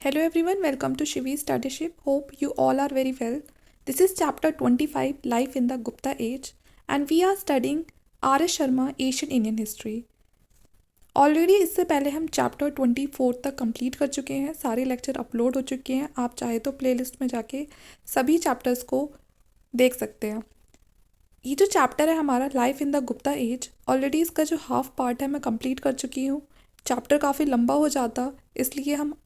Hello everyone, welcome to Shivi's Studyship. Hope you all are very well. This is chapter 25, Life in the Gupta Age, and we are studying R.S. Sharma, Asian Indian History. Already इससे पहले हम chapter 24 तक complete कर चुके हैं, सारे lecture upload हो चुके हैं. आप चाहे तो प्लेलिस्ट में जाके सभी चैप्टर्स को देख सकते हैं. ये जो चैप्टर है हमारा life in the Gupta age, already इसका जो हाफ पार्ट है मैं कंप्लीट कर चुकी हूँ. चैप्टर काफ़ी लंबा हो जाता, इसलिए हम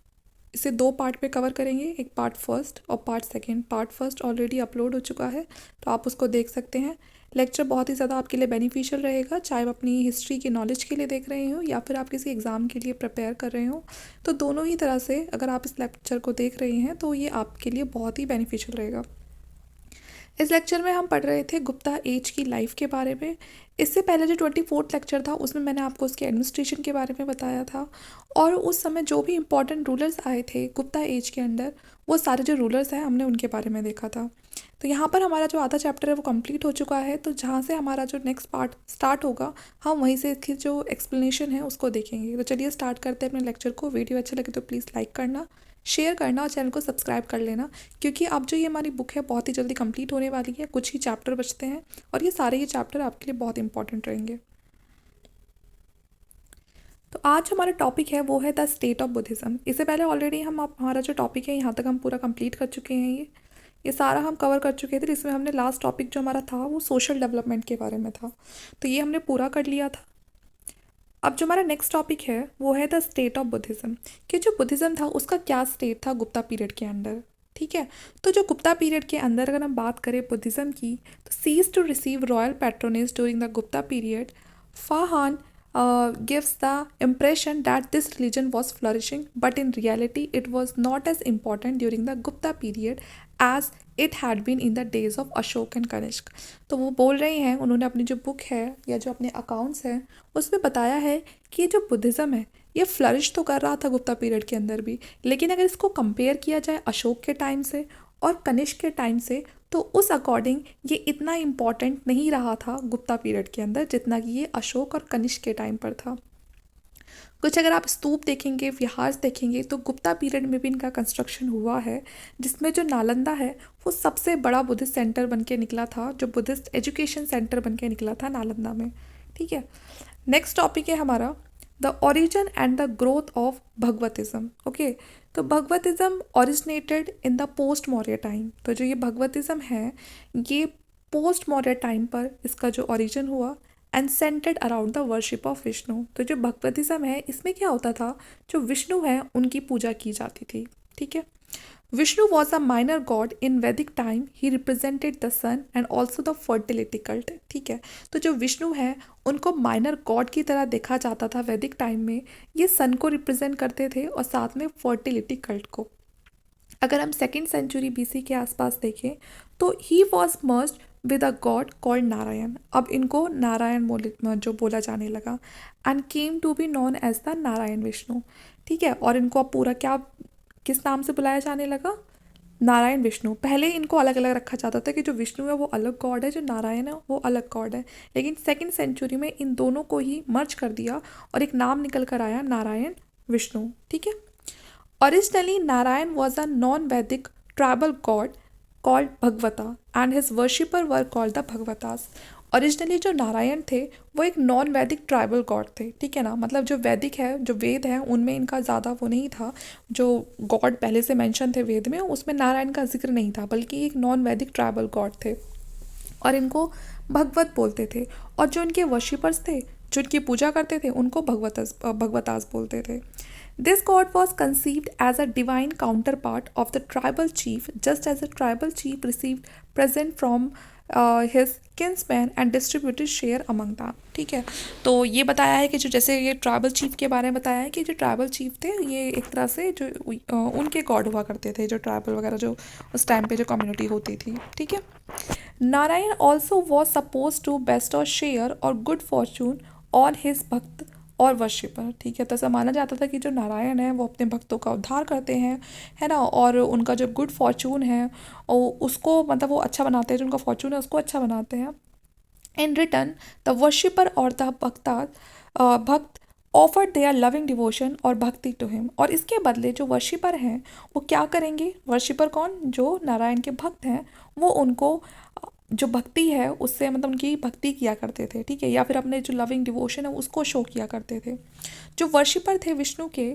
इसे दो पार्ट पे कवर करेंगे, एक पार्ट फर्स्ट और part second. Part first already upload हो चुका है, तो आप उसको देख सकते हैं. लेक्चर बहुत ही ज़्यादा आपके लिए बेनिफिशियल रहेगा, चाहे आप अपनी हिस्ट्री की नॉलेज के लिए देख रहे हो या फिर आप किसी एग्ज़ाम के लिए प्रिपेयर कर रहे हो. तो दोनों ही तरह से अगर आप इस लेक्चर को देख रहे हैं तो ये आपके लिए बहुत ही बेनिफिशियल रहेगा. इस लेक्चर में हम पढ़ रहे थे गुप्ता एज की लाइफ के बारे में. इससे पहले जो 24th लेक्चर था उसमें मैंने आपको उसके एडमिनिस्ट्रेशन के बारे में बताया था, और उस समय जो भी इम्पोर्टेंट रूलर्स आए थे गुप्ता एज के अंदर, वो सारे जो रूलर्स हैं हमने उनके बारे में देखा था. तो यहाँ पर हमारा जो आधा चैप्टर है वो कंप्लीट हो चुका है. तो जहाँ से हमारा जो नेक्स्ट पार्ट स्टार्ट होगा, हम वहीं से इसकी जो एक्सप्लेनेशन है उसको देखेंगे. तो चलिए स्टार्ट करते हैं अपने लेक्चर को. वीडियो अच्छा लगे तो प्लीज़ लाइक करना, शेयर करना और चैनल को सब्सक्राइब कर लेना, क्योंकि अब जो ये हमारी बुक है बहुत ही जल्दी कंप्लीट होने वाली है. कुछ ही चैप्टर बचते हैं और ये सारे चैप्टर आपके लिए बहुत इंपॉर्टेंट रहेंगे. तो आज हमारा टॉपिक है वो है द स्टेट ऑफ बुद्धिज़्म. इससे पहले ऑलरेडी हमारा जो टॉपिक है यहाँ तक हम पूरा कंप्लीट कर चुके हैं. ये सारा हम कवर कर चुके थे. इसमें हमने लास्ट टॉपिक जो हमारा था वो सोशल डेवलपमेंट के बारे में था, तो ये हमने पूरा कर लिया था. अब जो हमारा नेक्स्ट टॉपिक है वो है द स्टेट ऑफ बुद्धिज़्म, कि जो बुद्धिज़्म था उसका क्या स्टेट था गुप्ता पीरियड के अंदर. ठीक है, तो जो गुप्ता पीरियड के अंदर अगर हम बात करें बुद्धिज़्म की, तो ceased to receive royal patronage during the Gupta period. Fahien gives the impression that this religion was flourishing, but in reality it was not as important during the Gupta period as it had been in the days of Ashok and Kanishk. तो वो बोल रहे हैं, उन्होंने अपनी जो book है या जो अपने अकाउंट्स हैं उसमें बताया है कि ये जो बुद्धिज़्म है ये फ्लरिश तो कर रहा था गुप्ता पीरियड के अंदर भी, लेकिन अगर इसको कंपेयर किया जाए अशोक के टाइम से और कनिष्क के टाइम से, तो उस अकॉर्डिंग ये इतना इम्पॉर्टेंट नहीं रहा था गुप्ता पीरियड के अंदर जितना कि ये अशोक और कनिष्क के टाइम पर था. कुछ अगर आप स्तूप देखेंगे, विहार देखेंगे, तो गुप्ता पीरियड में भी इनका कंस्ट्रक्शन हुआ है, जिसमें जो नालंदा है वो सबसे बड़ा बुद्धिस्ट सेंटर बन के निकला था, जो बुद्धिस्ट एजुकेशन सेंटर बन के निकला था नालंदा में. ठीक है, नेक्स्ट टॉपिक है हमारा the origin and the growth of Bhagavatism. Okay, तो Bhagavatism originated in the post Maurya time. तो जो ये भगवतिज्म है ये पोस्ट मौर्य टाइम पर इसका जो ओरिजिन हुआ, and centred around the worship of Vishnu. तो जो भगवतिज्म है इसमें क्या होता था, जो विष्णु है उनकी पूजा की जाती थी. ठीक है, Vishnu was a minor god in Vedic time. He represented the sun and also the fertility cult. ठीक है, तो जो विष्णु है उनको माइनर गॉड की तरह देखा जाता था वैदिक टाइम में. ये सन को रिप्रेजेंट करते थे और साथ में फर्टिलिटी कल्ट को. अगर हम 2nd सेंचुरी BC के आसपास देखें तो he was merged with a god called Narayan. अब इनको नारायण जो बोला जाने लगा, and came to be known as the Narayan Vishnu. ठीक है, और इनको अब पूरा क्या किस नाम से बुलाया जाने लगा, नारायण विष्णु. पहले इनको अलग अलग रखा जाता था कि जो विष्णु है वो अलग गॉड है, जो नारायण है वो अलग गॉड है, लेकिन 2nd सेंचुरी में इन दोनों को ही मर्ज कर दिया और एक नाम निकल कर आया नारायण विष्णु. ठीक है, originally Narayan was a non Vedic tribal god called Bhagavata and his worshipper were called the Bhagavatas. Originally जो नारायण थे वो एक नॉन वैदिक ट्राइबल गॉड थे. ठीक है ना, मतलब जो वैदिक है, जो वेद है, उनमें इनका ज़्यादा वो नहीं था. जो गॉड पहले से मेंशन थे वेद में उसमें नारायण का जिक्र नहीं था, बल्कि एक नॉन वैदिक ट्राइबल गॉड थे और इनको भगवत बोलते थे. और जो इनके वर्शिपर्स थे, जो इनकी पूजा करते थे, उनको भगवतास बोलते थे. This god was conceived as a divine counterpart of the tribal chief, just as a tribal chief received present from his kinsmen and distributed share among them. ठीक है, तो ये बताया है कि जो जैसे ये ट्राइबल चीफ के बारे में बताया है कि जो ट्राइबल चीफ थे ये एक तरह से जो उनके गॉड हुआ करते थे, जो ट्राइबल वगैरह जो उस टाइम पे जो कम्युनिटी होती थी. ठीक है, Narayan also was supposed to bestow share और good fortune on his bhakt और वर्शिपर. ठीक है, तो ऐसा माना जाता था कि जो नारायण है वो अपने भक्तों का उद्धार करते हैं, है ना, और उनका जो गुड फॉर्चून है और उसको मतलब वो अच्छा बनाते हैं, जो उनका फॉर्चून है उसको अच्छा बनाते हैं. इन रिटर्न द वर्शिपर और द भक्त ऑफर्ड देयर लविंग डिवोशन और भक्ति टू हिम, और इसके बदले जो वर्शिपर हैं वो क्या करेंगे, वर्शिपर कौन, जो नारायण के भक्त हैं, वो उनको जो भक्ति है उससे मतलब उनकी भक्ति किया करते थे, ठीक है, या फिर अपने जो लविंग डिवोशन है उसको शो किया करते थे। जो वर्शिपर थे विष्णु के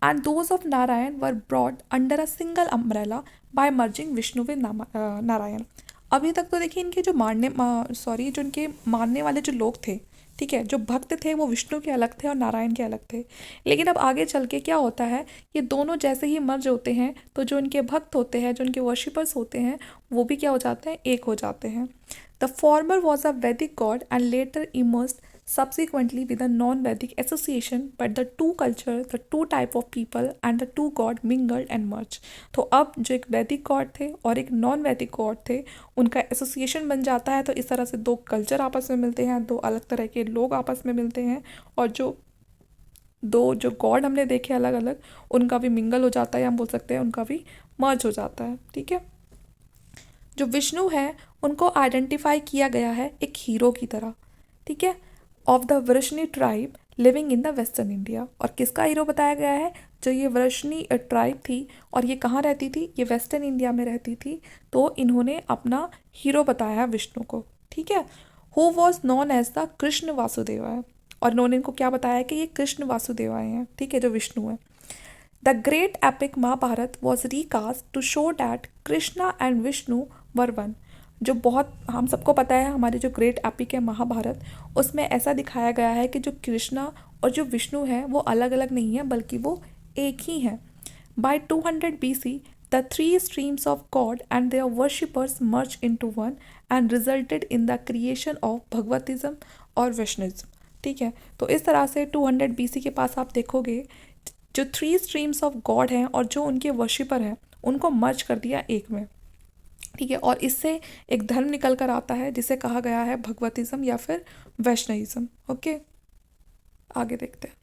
and those of Narayan were brought under a single umbrella by merging Vishnu with Narayan. अभी तक तो देखिए इनके जो जो इनके मानने वाले जो लोग थे, ठीक है, जो भक्त थे वो विष्णु के अलग थे और नारायण के अलग थे। लेकिन अब आगे चल के क्या होता है, ये दोनों जैसे ही मर्ज होते हैं तो जो इनके भक्त होते हैं, जो इनके वर्शिपर्स होते हैं, वो भी क्या हो जाते हैं, एक हो जाते हैं। द फॉर्मर वॉज अ वैदिक God and later immersed subsequently with a non-Vedic association, but the two culture, the two type of people and the two god mingled and merged। तो अब जो एक वैदिक गॉड थे और एक नॉन वैदिक गॉड थे, उनका एसोसिएशन बन जाता है। तो इस तरह से दो कल्चर आपस में मिलते हैं, दो अलग तरह के लोग आपस में मिलते हैं, और जो दो जो गॉड हमने देखे अलग अलग, उनका भी मिंगल हो जाता है, हम बोल सकते हैं उनका भी मर्ज हो जाता है, ठीक है। जो विष्णु है उनको आइडेंटिफाई किया गया है एक हीरो की तरह, ठीक है, of the Vrishni tribe living in the western India. और किसका हीरो बताया गया है, जो ये वृष्णि ट्राइब थी और ये कहाँ रहती थी, ये वेस्टर्न इंडिया में रहती थी, तो इन्होंने अपना हीरो बताया विष्णु को, ठीक है। Who was known as the Krishna Vasudevaya, और इन्होंने इनको क्या बताया कि ये कृष्ण वासुदेवाय हैं, ठीक है, जो विष्णु है। The great epic Mahabharata was recast to show that Krishna and Vishnu were one. जो बहुत हम सबको पता है, हमारे जो ग्रेट एपिक है महाभारत, उसमें ऐसा दिखाया गया है कि जो कृष्णा और जो विष्णु है वो अलग अलग नहीं है, बल्कि वो एक ही हैं। By 200 BC the three streams of god and their worshippers merge into one and resulted in the creation of Bhagavatism और वैष्णविज्म, ठीक है। तो इस तरह से 200 BC के पास आप देखोगे जो थ्री स्ट्रीम्स ऑफ गॉड हैं और जो उनके वर्शिपर हैं उनको मर्ज कर दिया एक में, ठीक है, और इससे एक धर्म निकल कर आता है जिसे कहा गया है भगवतिज्म या फिर वैष्णविज्म। ओके, आगे देखते हैं।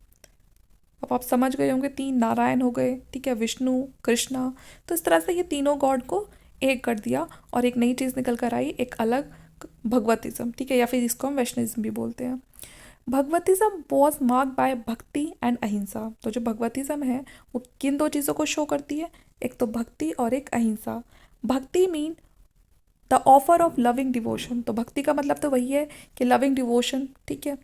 अब आप समझ गए होंगे, तीन नारायण हो गए, ठीक है, विष्णु, कृष्णा, तो इस तरह से ये तीनों गॉड को एक कर दिया और एक नई चीज़ निकल कर आई, एक अलग भगवतिज्म, ठीक है, या फिर इसको हम वैष्णविज्म भी बोलते हैं। भगवतिज्म वॉज मार्क्ड बाय भक्ति एंड अहिंसा। तो जो भगवतिज्म है वो किन दो चीज़ों को शो करती है, एक तो भक्ति और एक अहिंसा। भक्ति mean the offer of loving devotion, तो भक्ति का मतलब तो वही है कि लविंग डिवोशन, ठीक है।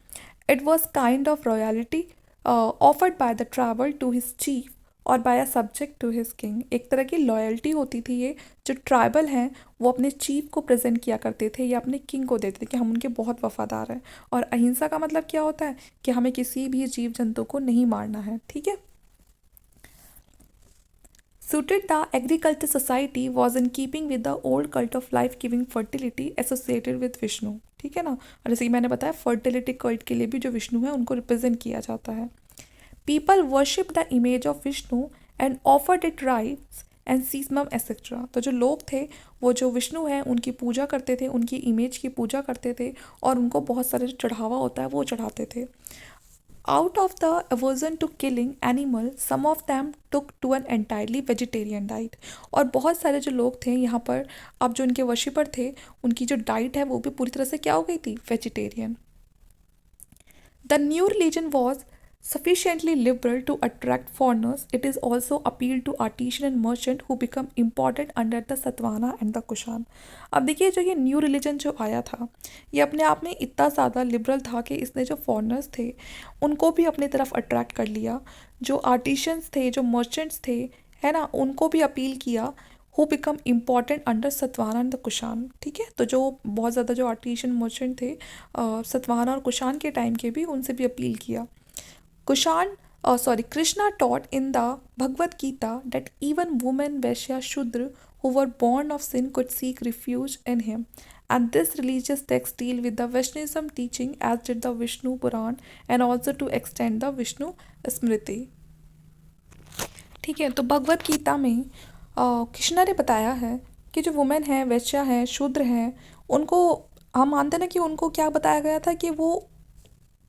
It was kind of royalty offered by the travel to his chief और by a subject to his king. एक तरह की लॉयल्टी होती थी, ये जो ट्राइबल हैं वो अपने चीफ को प्रेजेंट किया करते थे या अपने किंग को देते थे कि हम उनके बहुत वफादार हैं। और अहिंसा का मतलब क्या होता है कि हमें किसी भी जीव जंतु को नहीं मारना है, ठीक है। Suited the agriculture society was in keeping with the old cult of life giving fertility associated with Vishnu, ठीक है ना। और जैसे कि मैंने बताया फर्टिलिटी कल्ट के लिए भी जो विष्णु है उनको रिप्रेजेंट किया जाता है। People worship the image of Vishnu and offered it rites and sesamum etcetera. तो जो लोग थे वो जो विष्णु हैं उनकी पूजा करते थे, उनकी इमेज की पूजा करते थे और उनको बहुत सारे जो चढ़ावा होता है वो चढ़ाते थे। Out of the aversion to killing animal, some of them took to an entirely vegetarian diet। और बहुत सारे जो लोग थे यहाँ पर, अब जो इनके वर्शिपर थे उनकी जो डाइट है वो भी पूरी तरह से क्या हो गई थी, vegetarian. The new religion was sufficiently liberal to attract foreigners. It is also appealed to artisan and merchant who become important under the Satavahana and the Kushan। अब देखिए जो ये न्यू रिलीजन जो आया था ये अपने आप में इतना ज़्यादा लिबरल था कि इसने जो फॉरेनर्स थे उनको भी अपनी तरफ अट्रैक्ट कर लिया, जो आर्टिशंस थे, जो मर्चेंट्स थे, है ना, उनको भी अपील किया। Who become important under Satavahana and the Kushan, ठीक है। तो जो बहुत ज़्यादा जो आर्टिशन मर्चेंट थे सतवाहना और कुशान के टाइम के भी, उनसे भी अपील किया। Krishna taught in the Bhagavad Gita that even women, Vaishya, Shudra who were born of sin could seek refuge in him. And this religious text deal with the Vaishnavism teaching as did the Vishnu Puran and also to extend the Vishnu Smriti। ठीक है, तो भगवत गीता में कृष्णा ने बताया है कि जो women है, वैश्या है, शूद्र हैं, उनको हम मानते हैं ना कि उनको क्या बताया गया था कि वो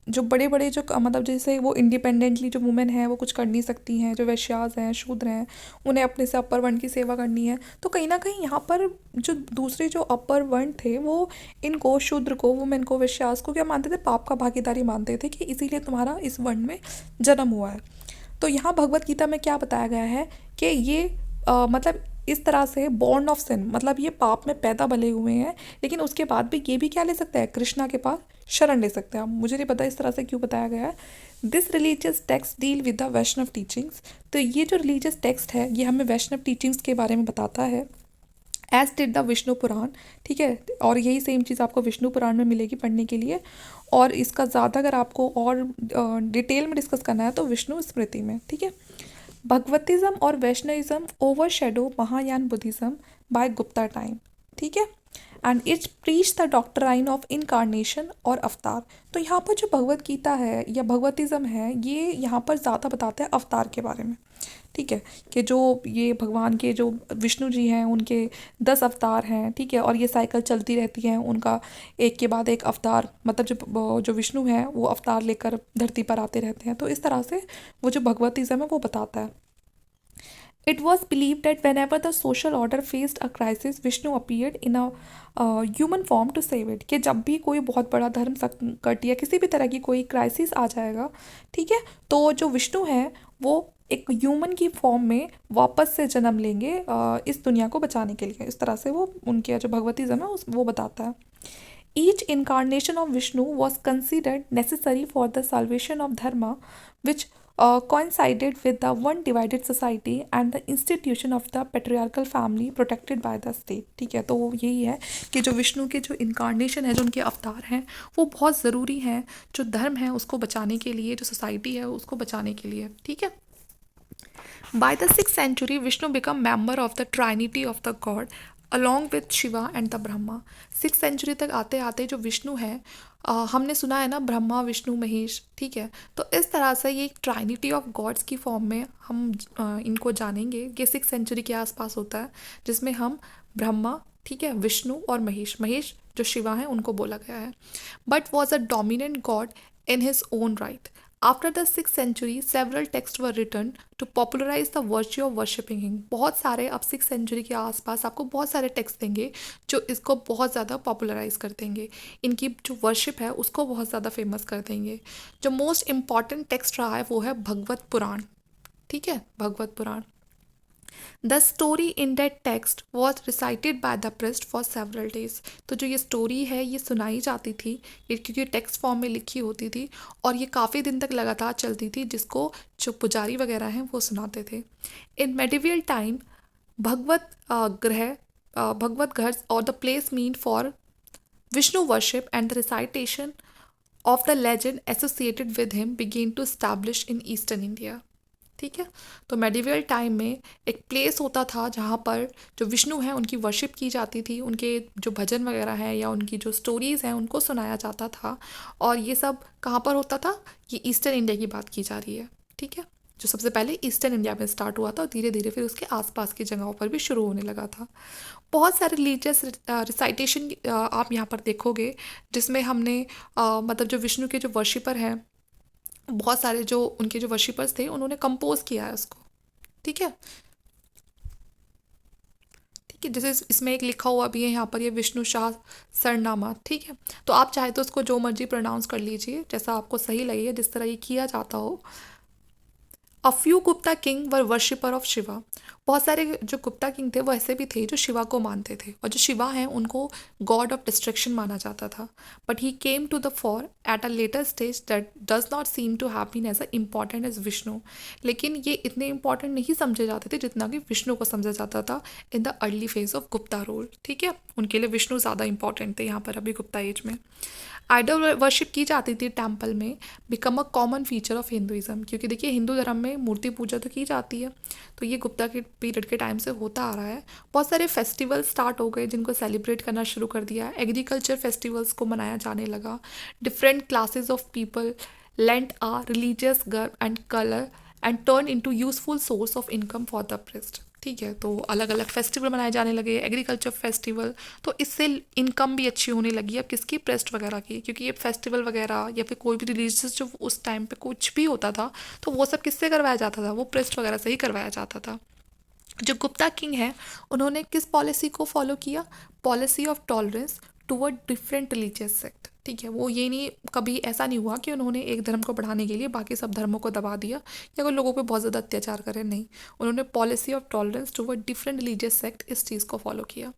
जो बड़े बड़े जो मतलब जैसे वो इंडिपेंडेंटली जो वुमेन है वो कुछ कर नहीं सकती हैं, जो वैश्यास हैं, शूद्र हैं, उन्हें अपने से अपर वर्ण की सेवा करनी है। तो कहीं ना कहीं यहाँ पर जो दूसरे जो अपर वर्ण थे वो इनको, शूद्र को, वुमेन को, वैश्यास को क्या मानते थे? पाप का भागीदारी मानते थे कि इसीलिए तुम्हारा इस वर्ण में जन्म हुआ है। तो यहाँ भगवत गीता में क्या बताया गया है कि ये मतलब इस तरह से बॉर्न ऑफ सिन, मतलब ये पाप में पैदा भले हुए हैं, लेकिन उसके बाद भी ये भी क्या ले सकते हैं? कृष्णा के पास शरण ले सकते हैं। मुझे नहीं पता इस तरह से क्यों बताया गया है। This religious text deal with the Vaishnava teachings. तो ये जो रिलीजियस टेक्स्ट है ये हमें वैष्णव टीचिंग्स के बारे में बताता है। एज डिड द विष्णु पुराण, ठीक है। और यही सेम चीज़ आपको विष्णु पुराण में मिलेगी पढ़ने के लिए। और इसका ज़्यादा अगर आपको और डिटेल में डिस्कस करना है तो विष्णु स्मृति में, ठीक है। भगवतिज्म और Vaishnavism overshadow Mahayana Buddhism by Gupta time, ठीक है। And its preach the doctrine of incarnation और अवतार। तो यहाँ पर जो भगवत गीता है या भगवतिज्म है ये यहाँ पर ज़्यादा बताते हैं अवतार के बारे में, ठीक है। कि जो ये भगवान के जो विष्णु जी हैं उनके 10 अवतार हैं, ठीक है। और ये साइकिल चलती रहती है उनका, एक के बाद एक अवतार, मतलब जो विष्णु हैं वो अवतार लेकर धरती पर आते रहते हैं। तो इस तरह से वो जो भगवतिज्म है वो बताता है। It was believed that whenever the social order faced a crisis, Vishnu appeared in a human form to save it। कि जब भी कोई बहुत बड़ा धर्म संकट या किसी भी तरह की कोई क्राइसिस आ जाएगा, ठीक है, तो जो विष्णु है वो एक ह्यूमन की फॉर्म में वापस से जन्म लेंगे इस दुनिया को बचाने के लिए। इस तरह से वो उनके जो भगवतिज्म है वो बताता है। Each incarnation of Vishnu was considered necessary for the salvation of dharma, which coincided with the one divided society and the institution of the patriarchal family protected by the state। ठीक है, तो यही है कि जो विष्णु के जो इनकारनेशन है, जो उनके अवतार हैं, वो बहुत ज़रूरी हैं जो धर्म है उसको बचाने के लिए, जो सोसाइटी है उसको बचाने के लिए, ठीक है। By the 6th century, Vishnu became member of the Trinity of the God along with Shiva and the Brahma। 6th century तक आते आते जो विष्णु है, हमने सुना है ना, ब्रह्मा विष्णु महेश, ठीक है। तो इस तरह से ये एक ट्राइनिटी ऑफ गॉड्स की फॉर्म में हम इनको जानेंगे। ये 6th सेंचुरी के आसपास होता है जिसमें हम ब्रह्मा, ठीक है, विष्णु और महेश, महेश जो शिवा हैं उनको बोला गया है। But was a dominant God in his own right। After the 6th century, several texts were written to popularize the virtue of worshipping him। बहुत सारे अब 6th सेंचुरी के आसपास आपको बहुत सारे टेक्स्ट देंगे जो इसको बहुत ज़्यादा पॉपुलराइज कर देंगे, इनकी जो वर्शिप है उसको बहुत ज़्यादा फेमस कर देंगे। जो मोस्ट इम्पॉर्टेंट टेक्स्ट रहा है वो है भगवत पुराण, ठीक है, Bhagavat Purana. The story in that text was recited by the priest for several days. तो जो ये स्टोरी है ये सुनाई जाती थी, ये क्योंकि टेक्स्ट फॉर्म में लिखी होती थी और ये काफ़ी दिन तक लगातार चलती थी, जिसको जो पुजारी वगैरह हैं वो सुनाते थे। इन मेडिवियल टाइम भगवत भगवत घर और the place mean for Vishnu worship and the recitation of the legend associated with him began to establish in eastern India, ठीक है। तो मेडिवल टाइम में एक प्लेस होता था जहाँ पर जो विष्णु हैं उनकी वर्शिप की जाती थी, उनके जो भजन वगैरह हैं या उनकी जो स्टोरीज़ हैं उनको सुनाया जाता था। और ये सब कहाँ पर होता था? ये ईस्टर्न इंडिया की बात की जा रही है, ठीक है, जो सबसे पहले ईस्टर्न इंडिया में स्टार्ट हुआ था और धीरे धीरे फिर उसके आसपास की जगहों पर भी शुरू होने लगा था। बहुत सारे रिलीजियस रिसाइटेशन आप यहाँ पर देखोगे जिसमें हमने मतलब जो विष्णु के जो वर्शिपर हैं, बहुत सारे जो उनके जो वर्शिपर्स थे उन्होंने कंपोज किया है उसको, ठीक है, ठीक है। जैसे इसमें एक लिखा हुआ भी है यहाँ पर, ये विष्णु शाह सरनामा, ठीक है। तो आप चाहे तो उसको जो मर्जी प्रोनाउंस कर लीजिए, जैसा आपको सही लगे, जिस तरह ये किया जाता हो। A few Gupta king were worshipper of Shiva. बहुत सारे जो गुप्ता किंग थे वो ऐसे भी थे जो शिवा को मानते थे, और जो शिवा हैं उनको गॉड ऑफ डिस्ट्रक्शन माना जाता था। But he came to the fore at a later stage that does not seem to have been as a important as Vishnu. लेकिन ये इतने इंपॉर्टेंट नहीं समझे जाते थे जितना कि विष्णु को समझा जाता था in the early phase of Gupta rule, ठीक है। उनके लिए विष्णु ज़्यादा इंपॉर्टेंट थे यहाँ पर अभी गुप्ता एज में। आइडल वर्शिप की जाती थी टेम्पल में, become a common feature of Hinduism, क्योंकि देखिए हिंदू धर्म में मूर्ति पूजा तो की जाती है, तो ये गुप्ता के पीरियड के टाइम से होता आ रहा है। बहुत सारे फेस्टिवल स्टार्ट हो गए जिनको सेलिब्रेट करना शुरू कर दिया, एग्रीकल्चर फेस्टिवल्स को मनाया जाने लगा। Different classes of people lent a religious garb and colour and turn into useful source of income for the priest. ठीक है, तो अलग अलग फेस्टिवल मनाए जाने लगे, एग्रीकल्चर फेस्टिवल। तो इससे इनकम भी अच्छी होने लगी अब किसकी, प्रेस्ट वगैरह की, क्योंकि ये फेस्टिवल वगैरह या फिर कोई भी रिलीजियस जो उस टाइम पे कुछ भी होता था तो वो सब किससे करवाया जाता था, वो प्रेस्ट वगैरह से ही करवाया जाता था। जो गुप्ता किंग है उन्होंने किस पॉलिसी को फॉलो किया, policy of tolerance toward different religious sect. ठीक है, वो ये नहीं, कभी ऐसा नहीं हुआ कि उन्होंने एक धर्म को बढ़ाने के लिए बाकी सब धर्मों को दबा दिया या कोई लोगों पे बहुत ज़्यादा अत्याचार करे, नहीं। उन्होंने policy of tolerance toward different religious sect इस चीज़ को फॉलो किया।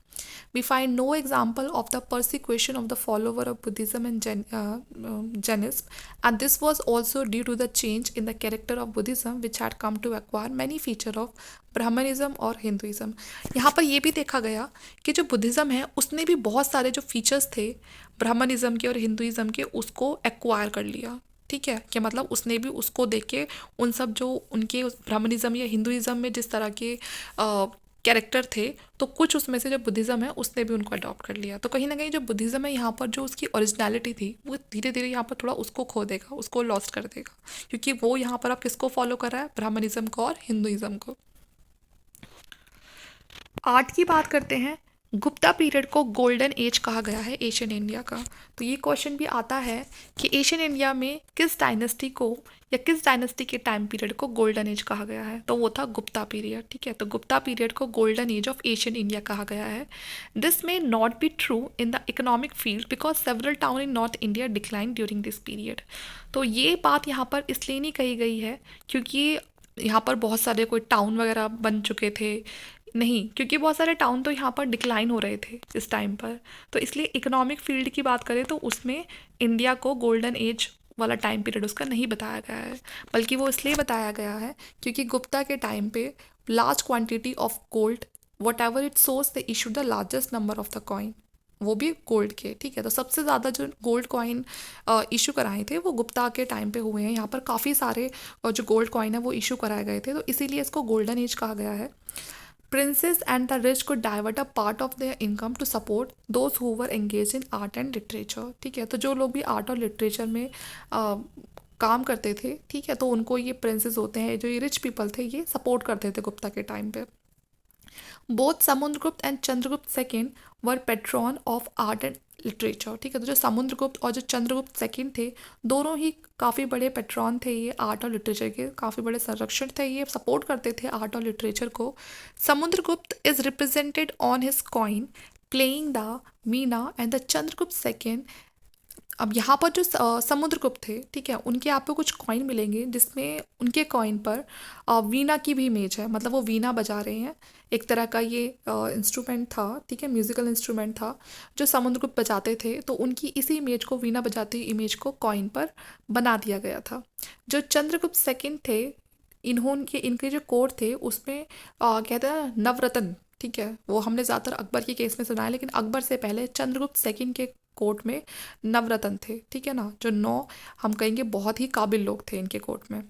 We find no example of the persecution of the follower of Buddhism and Jainism, and this was also due to the change in the character of Buddhism, which had come to acquire many features of Brahmanism और Hinduism. यहाँ पर ये भी देखा गया कि जो Buddhism है उसने भी बहुत सारे जो फीचर्स थे ब्राह्मणिज्म के और हिंदुइज्म के उसको एक्वायर कर लिया। ठीक है, कि मतलब उसने भी उसको देख के उन सब जो उनके ब्राह्मणिज्म या हिंदुइज्म में जिस तरह के कैरेक्टर थे तो कुछ उसमें से जो बुद्धिज़्म है उसने भी उनको अडॉप्ट कर लिया। तो कहीं ना कहीं जो बुद्धिज़्म है यहाँ पर जो उसकी ओरिजिनलिटी थी वो धीरे धीरे यहाँ पर थोड़ा उसको खो देगा, उसको लॉस्ट कर देगा, क्योंकि वो यहाँ पर अब किसको फॉलो कर रहा है, ब्राह्मणिज्म को और हिंदुइज्म को। आर्ट की बात करते हैं। गुप्ता पीरियड को गोल्डन एज कहा गया है एशियन इंडिया का। तो ये क्वेश्चन भी आता है कि एशियन इंडिया में किस डायनेस्टी को या किस डायनेस्टी के टाइम पीरियड को गोल्डन एज कहा गया है, तो वो था गुप्ता पीरियड। ठीक है, तो गुप्ता पीरियड को golden age of Asian India कहा गया है। This may not be true in the economic field because several town in north India decline during this period. तो ये बात यहाँ पर इसलिए नहीं कही गई है क्योंकि यहाँ पर बहुत सारे कोई टाउन वगैरह बन चुके थे, नहीं, क्योंकि बहुत सारे टाउन तो यहाँ पर डिक्लाइन हो रहे थे इस टाइम पर। तो इसलिए इकोनॉमिक फील्ड की बात करें तो उसमें इंडिया को गोल्डन एज वाला टाइम पीरियड उसका नहीं बताया गया है, बल्कि वो इसलिए बताया गया है क्योंकि गुप्ता के टाइम पे large quantity of gold what ever it source the issue the largest number of the coin, वो भी गोल्ड के। ठीक है, तो सबसे ज़्यादा जो गोल्ड कॉइन इशू कराए थे वो गुप्ता के टाइम पे हुए हैं। यहाँ पर काफ़ी सारे जो गोल्ड कॉइन है वो इशू कराए गए थे, तो इसीलिए इसको गोल्डन एज कहा गया है। Princes and the rich could divert a part of their income to support those who were engaged in art and literature। ठीक है, तो जो लोग भी आर्ट और लिटरेचर में काम करते थे, ठीक है, तो उनको ये प्रिंसेस होते हैं, जो ये रिच पीपल थे, ये सपोर्ट करते थे गुप्ता के टाइम पे। Both Samudragupta and Chandragupta second were patron of art and literature. ठीक है, तो जो समुद्रगुप्त और जो चंद्रगुप्त सेकेंड थे दोनों ही काफ़ी बड़े पेट्रॉन थे ये आर्ट और लिटरेचर के, काफ़ी बड़े संरक्षक थे, ये सपोर्ट करते थे आर्ट और लिटरेचर को। Samudragupta is represented on his coin playing the Meena and the Chandragupta second. अब यहाँ पर जो समुद्रगुप्त थे, ठीक है, उनके आपको कुछ कॉइन मिलेंगे जिसमें उनके कॉइन पर वीणा की भी इमेज है, मतलब वो वीणा बजा रहे हैं, एक तरह का ये इंस्ट्रूमेंट था। ठीक है, म्यूजिकल इंस्ट्रूमेंट था जो समुद्रगुप्त बजाते थे, तो उनकी इसी इमेज को, वीणा बजाती हुई इमेज को कॉइन पर बना दिया गया था। जो चंद्रगुप्त सेकंड थे इनके जो कोट थे उसमें कहते हैं नवरत्न। ठीक है, वो हमने ज़्यादातर अकबर के केस में सुना है, लेकिन अकबर से पहले चंद्रगुप्त सेकंड के कोर्ट में नवरत्न थे। ठीक है ना, जो 9 हम कहेंगे बहुत ही काबिल लोग थे इनके कोर्ट में।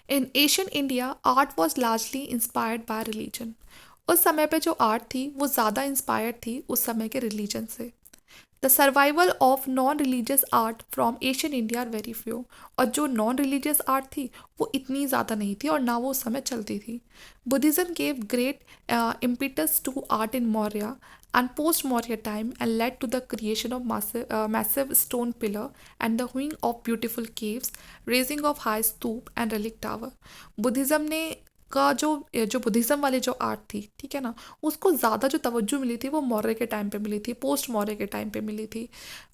इन Asian India art was largely inspired by religion. उस समय पे जो आर्ट थी वो ज़्यादा इंस्पायर्ड थी उस समय के रिलीजन से। The survival of non religious art from Asian India are very few. और जो नॉन रिलीजियस आर्ट थी वो इतनी ज़्यादा नहीं थी और ना वो उस समय चलती थी। Buddhism gave great impetus to art in Maurya and post-Maurya time and led to the creation of massive stone pillar and the hewing of beautiful caves, raising of high stoop and relic tower। Buddhism ने का जो Buddhism वाली जो art थी, ठीक है ना, उसको ज़्यादा जो तवज्जो मिली थी वो मौर्य के टाइम पे मिली थी, पोस्ट मौर्य के टाइम पे मिली थी,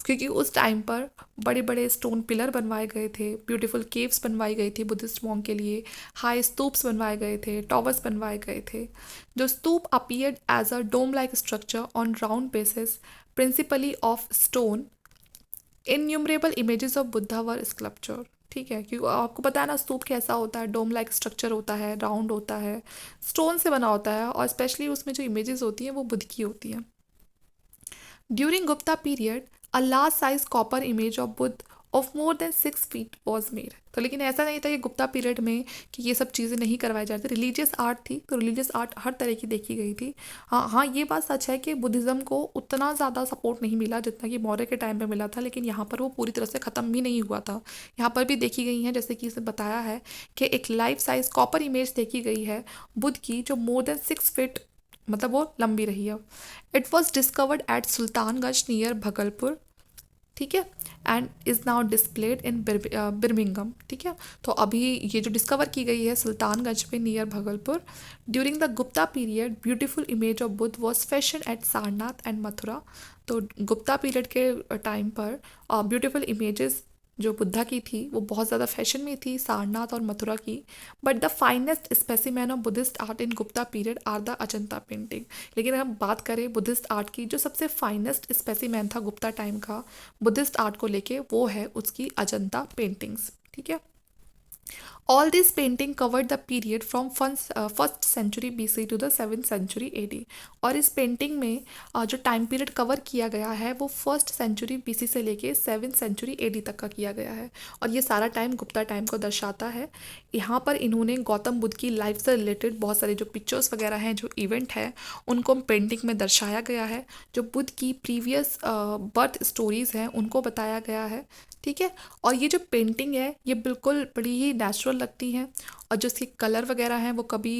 क्योंकि उस टाइम पर बड़े बड़े स्टोन पिलर बनवाए गए थे, ब्यूटीफुल केव्स बनवाई गई थी बुद्धिस्ट मॉन्क के लिए, हाई स्तूप्स बनवाए गए थे, टॉवर्स बनवाए गए थे। जो stupa appeared as a dome like structure on round basis principally of stone. Innumerable images of Buddha were sculpture. ठीक है, क्योंकि आपको पता है ना स्तूप कैसा होता है, डोम लाइक स्ट्रक्चर होता है, राउंड होता है, स्टोन से बना होता है, और स्पेशली उसमें जो इमेजेस होती हैं वो बुद्ध की होती हैं। During Gupta period a large size copper image of Buddha of more than 6 feet was made. तो लेकिन ऐसा नहीं था कि गुप्ता पीरियड में कि ये सब चीज़ें नहीं करवाई जाती, रिलीजियस आर्ट थी तो रिलीजियस आर्ट हर तरह की देखी गई थी। हाँ हाँ, ये बात सच है कि बुद्धिज़्म को उतना ज़्यादा सपोर्ट नहीं मिला जितना कि मौर्य के टाइम पे मिला था, लेकिन यहाँ पर वो पूरी तरह से ख़त्म भी नहीं हुआ था। यहाँ पर भी देखी गई हैं, जैसे कि इसे बताया है कि एक लाइफ साइज कॉपर इमेज देखी गई है बुद्ध की जो मोर देन 6 फीट मतलब वो लंबी रही है। It was discovered at Sultanganj near Bhagalpur, ठीक है, and is now displayed in Birmingham, ठीक है। तो अभी ये जो डिस्कवर की गई है सुल्तानगंज पे near Bhagalpur. During the Gupta period beautiful image of Buddha was fashion eight Sarnath and Mathura. तो गुप्ता पीरियड के टाइम पर ब्यूटीफुल इमेजेस जो बुद्धा की थी वो बहुत ज़्यादा फैशन में थी सारनाथ और मथुरा की। But the finest specimen of Buddhist art in Gupta period are the Ajanta painting. लेकिन अगर हम बात करें बुद्धिस्ट आर्ट की, जो सबसे फाइनेस्ट स्पेसिमेन था गुप्ता टाइम का बुद्धिस्ट आर्ट को लेके, वो है उसकी अजंता पेंटिंग्स, ठीक है। All this painting covered the period from first century BC to the 7th century AD। और इस पेंटिंग में जो टाइम पीरियड कवर किया गया है वो फर्स्ट सेंचुरी BC से लेके 7th century AD तक का किया गया है। और ये सारा टाइम गुप्ता टाइम को दर्शाता है। यहाँ पर इन्होंने गौतम बुद्ध की लाइफ से रिलेटेड बहुत सारे जो पिक्चर्स वगैरह हैं, जो इवेंट है, उनको पेंटिंग में दर्शाया गया है। जो बुद्ध की प्रीवियस बर्थ स्टोरीज़ हैं उनको बताया गया है, ठीक है। और ये जो पेंटिंग है ये बिल्कुल बड़ी ही नेचुरल लगती हैं, और जो इसके कलर वगैरह हैं वो कभी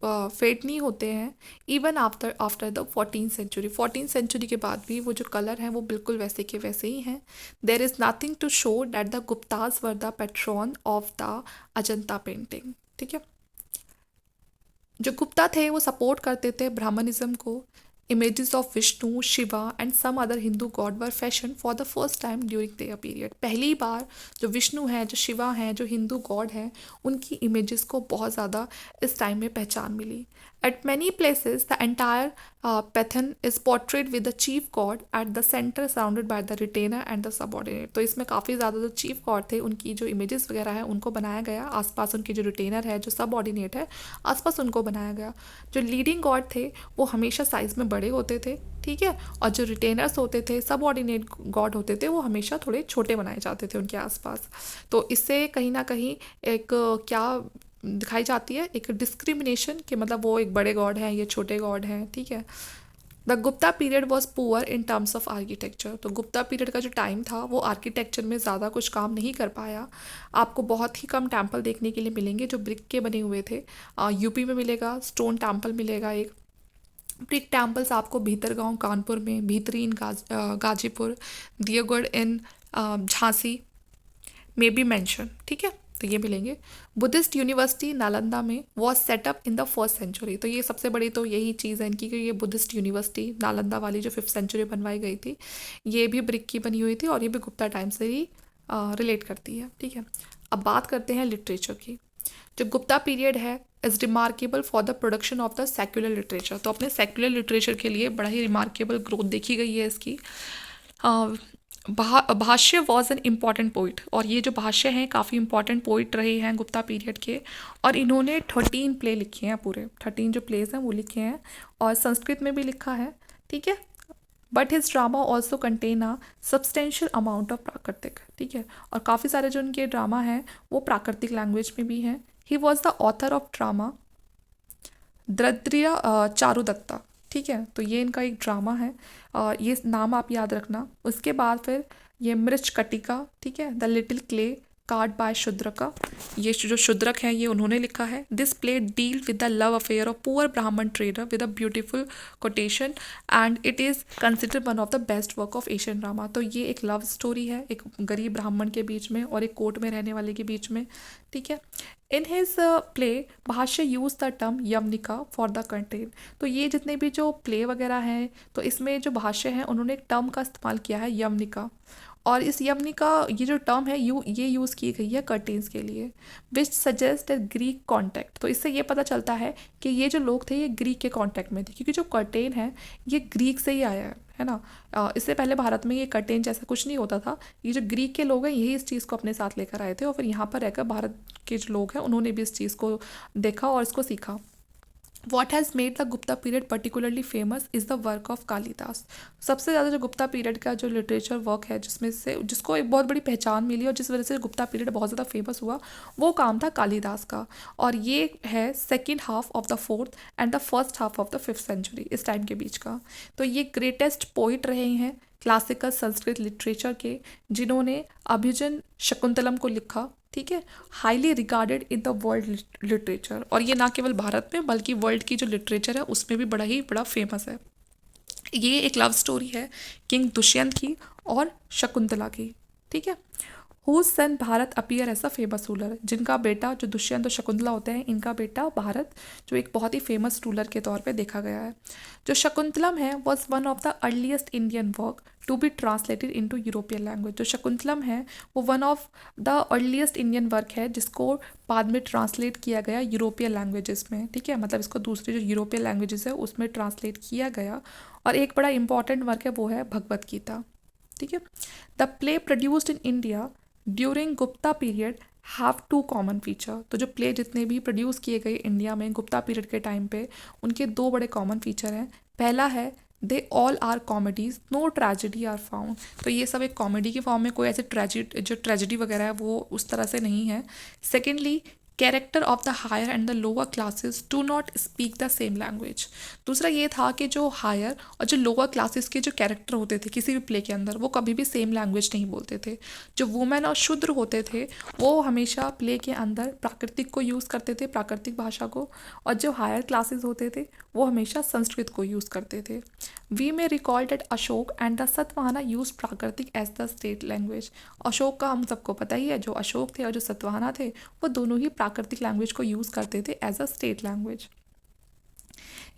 फेड नहीं होते हैं। Even after the 14th century के बाद भी वो जो कलर हैं वो बिल्कुल वैसे के वैसे ही हैं। There is nothing to show that the Guptas were the patron of the Ajanta painting, ठीक है। जो गुप्ता थे वो सपोर्ट करते थे ब्राह्मणिज्म को। Images of Vishnu, Shiva and some other Hindu god were fashion for the first time during their period. पहली बार जो विष्णु हैं, जो शिवा हैं, जो हिंदू गॉड हैं, उनकी इमेजेस को बहुत ज़्यादा इस टाइम में पहचान मिली। At many places the entire pantheon is portrayed with the chief god at the centre surrounded by the retainer and the subordinate. तो इसमें काफ़ी ज़्यादा जो चीफ गॉड थे उनकी जो इमेजेस वगैरह है उनको बनाया गया, आसपास उनके जो रिटेनर है, जो सबऑर्डिनेट है, आसपास उनको बनाया गया। जो लीडिंग गॉड थे वो हमेशा साइज़ में बड़े होते थे, ठीक है, और जो रिटेनर्स होते थे, सबऑर्डिनेट गॉड होते थे, वो हमेशा थोड़े छोटे बनाए जाते थे उनके आसपास। तो इससे कहीं ना कहीं एक क्या दिखाई जाती है, एक डिस्क्रिमिनेशन, कि मतलब वो एक बड़े गॉड हैं, ये छोटे गॉड हैं, ठीक है। The Gupta period was poor in terms of architecture. तो गुप्ता पीरियड का जो टाइम था वो आर्किटेक्चर में ज़्यादा कुछ काम नहीं कर पाया। आपको बहुत ही कम टेम्पल देखने के लिए मिलेंगे जो ब्रिक के बने हुए थे। यूपी में मिलेगा, स्टोन टेम्पल मिलेगा एक। ब्रिक टेम्पल्स आपको भीतरगांव कानपुर में, भीतरीन गाजीपुर, दियोगढ़ इन झांसी में बी मेंशन, ठीक है, तो ये मिलेंगे। बुद्धिस्ट यूनिवर्सिटी नालंदा में was setup in the 1st century। तो ये सबसे बड़ी तो यही चीज़ है इनकी कि ये बुद्धिस्ट यूनिवर्सिटी नालंदा वाली जो 5th century बनवाई गई थी, ये भी ब्रिक की बनी हुई थी और ये भी गुप्ता टाइम से ही रिलेट करती है, ठीक है। अब बात करते हैं लिटरेचर की। जो गुप्ता पीरियड है is remarkable for the production of the secular literature. तो अपने सेक्युलर लिटरेचर के लिए बड़ा ही रिमार्केबल ग्रोथ देखी गई है इसकी। भाष्य वॉज एन इम्पॉर्टेंट पोइट, और ये जो भाष्य हैं काफ़ी इंपॉर्टेंट पोइट रहे हैं गुप्ता पीरियड के। और इन्होंने 13 प्ले लिखे हैं, पूरे 13 जो प्लेज हैं वो लिखे हैं, और संस्कृत में भी लिखा है, ठीक है। But his drama also contain a substantial amount of प्राकृतिक, ठीक है। और काफ़ी सारे जो उनके ड्रामा हैं वो प्राकृतिक लैंग्वेज में भी हैं। He was the author of drama Daridra Charudatta, ठीक है। तो ये इनका एक ड्रामा है, ये नाम आप याद रखना। उसके बाद फिर ये मृच कटिका, ठीक है, the little clay cart by Shudraka. ये जो शुद्रक है ये उन्होंने लिखा है। This play deal with the love affair of poor Brahmin trader with a beautiful courtesan and it is considered one of the best work of Asian drama. तो ये एक लव स्टोरी है, एक गरीब ब्राह्मण के बीच में और एक कोर्ट में रहने वाले के बीच में, ठीक है। In his play Bhasa use the term yavanika for the content. तो ये जितने भी जो प्ले वगैरह हैं तो इसमें जो भाष्य हैं उन्होंने एक टर्म का इस्तेमाल किया है, यमनिका। और इस यमनिका ये जो टर्म है ये यूज़ की गई है कर्टेन्स के लिए, विच सजेस्ट ए ग्रीक कॉन्टेक्ट। तो इससे ये पता चलता है कि ये जो लोग थे ये ग्रीक के कॉन्टेक्ट में थे, क्योंकि जो कर्टेन है ये ग्रीक से ही आया है ना। इससे पहले भारत में ये कर्टेन जैसा कुछ नहीं होता था। ये जो ग्रीक के लोग हैं यही इस चीज़ को अपने साथ लेकर आए थे, और फिर यहाँ पर रहकर भारत के जो लोग हैं उन्होंने भी इस चीज़ को देखा और इसको सीखा। What has made the Gupta period particularly famous is the work of Kalidas. सबसे ज़्यादा जो गुप्ता पीरियड का जो लिटरेचर वर्क है जिसमें से जिसको एक बहुत बड़ी पहचान मिली और जिस वजह से गुप्ता पीरियड बहुत ज़्यादा फेमस हुआ, वो काम था कालिदास का। और ये है second half of the fourth and the first half of the fifth century, इस टाइम के बीच का। तो ये ग्रेटेस्ट पोइट रहे हैं क्लासिकल संस्कृत लिटरेचर के, जिन्होंने अभिजन शकुंतलम को लिखा, ठीक है, highly regarded in the world literature. और ये ना केवल भारत में बल्कि वर्ल्ड की जो लिटरेचर है उसमें भी बड़ा फेमस है। ये एक लव स्टोरी है किंग दुष्यंत की और शकुंतला की, ठीक है। हुज सन भारत अपीयर ऐसा फेमस रूलर, जिनका बेटा जो दुष्यंत और शकुंतला होते हैं, इनका बेटा भारत जो एक बहुत ही फेमस रूलर के तौर पे देखा गया है। जो शकुंतलम है was one of the earliest Indian work to be translated into European language. जो शकुंतलम है वो one of the earliest Indian work है जिसको बाद में ट्रांसलेट किया गया यूरोपियन लैंग्वेजेस में, ठीक है, मतलब इसको दूसरी जो यूरोपियन लैंग्वेजेस है उसमें ट्रांसलेट किया गया। और एक बड़ा इंपॉर्टेंट वर्क है वो है भगवत गीता, ठीक है। The play produced in India during Gupta period have two common feature. तो जो प्ले जितने भी प्रोड्यूस किए गए इंडिया में गुप्ता पीरियड के टाइम पे, उनके दो बड़े कॉमन फीचर हैं। पहला है they all are comedies, no tragedy are found. तो ये सब एक कॉमेडी के फॉर्म में, कोई ऐसे ट्रेजिडी वगैरह है वो उस तरह से नहीं है। Secondly, character of the higher and the lower classes do not speak the same language. दूसरा ये था कि जो हायर और जो लोअर क्लासेस के जो कैरेक्टर होते थे किसी भी प्ले के अंदर, वो कभी भी सेम लैंग्वेज नहीं बोलते थे। जो वुमेन और शूद्र होते थे वो हमेशा प्ले के अंदर प्राकृतिक को यूज़ करते थे, प्राकृतिक भाषा को, और जो हायर क्लासेस होते थे वो हमेशा संस्कृत को यूज़ करते थे। We may recall that Ashoka and the Satavahana use Prakrit as the state language. Ashoka का हम सबको पता ही है, जो अशोक थे और जो सतवाहना थे वो दोनों ही प्राकृतिक लैंग्वेज को यूज़ करते थे एज अ स्टेट लैंग्वेज।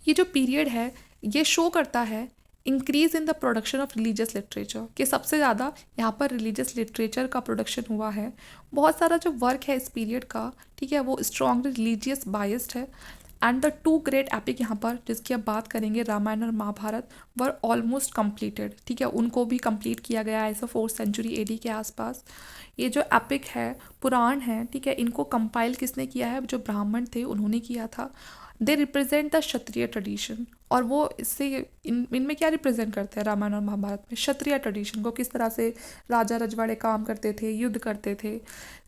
ये जो पीरियड है ये शो करता है increase in the production of religious literature, कि सबसे ज़्यादा यहाँ पर रिलीजियस लिटरेचर का प्रोडक्शन हुआ है। बहुत सारा जो वर्क है इस पीरियड का, ठीक है, वो स्ट्रॉन्गली रिलीजियस बायस्ड है। And the two great epic यहाँ पर जिसकी अब बात करेंगे, रामायण और महाभारत, वर ऑलमोस्ट कंप्लीटेड, ठीक है, उनको भी कंप्लीट किया गया है ऐसा 4th सेंचुरी एडी के आसपास। ये जो एपिक है, पुराण है, ठीक है, इनको कंपाइल किसने किया है? जो ब्राह्मण थे उन्होंने किया था। They represent the Kshatriya tradition, और वो इससे इनमें क्या रिप्रेजेंट करते हैं रामायण और महाभारत में? क्षत्रिय ट्रेडिशन को, किस तरह से राजा रजवाड़े काम करते थे, युद्ध करते थे।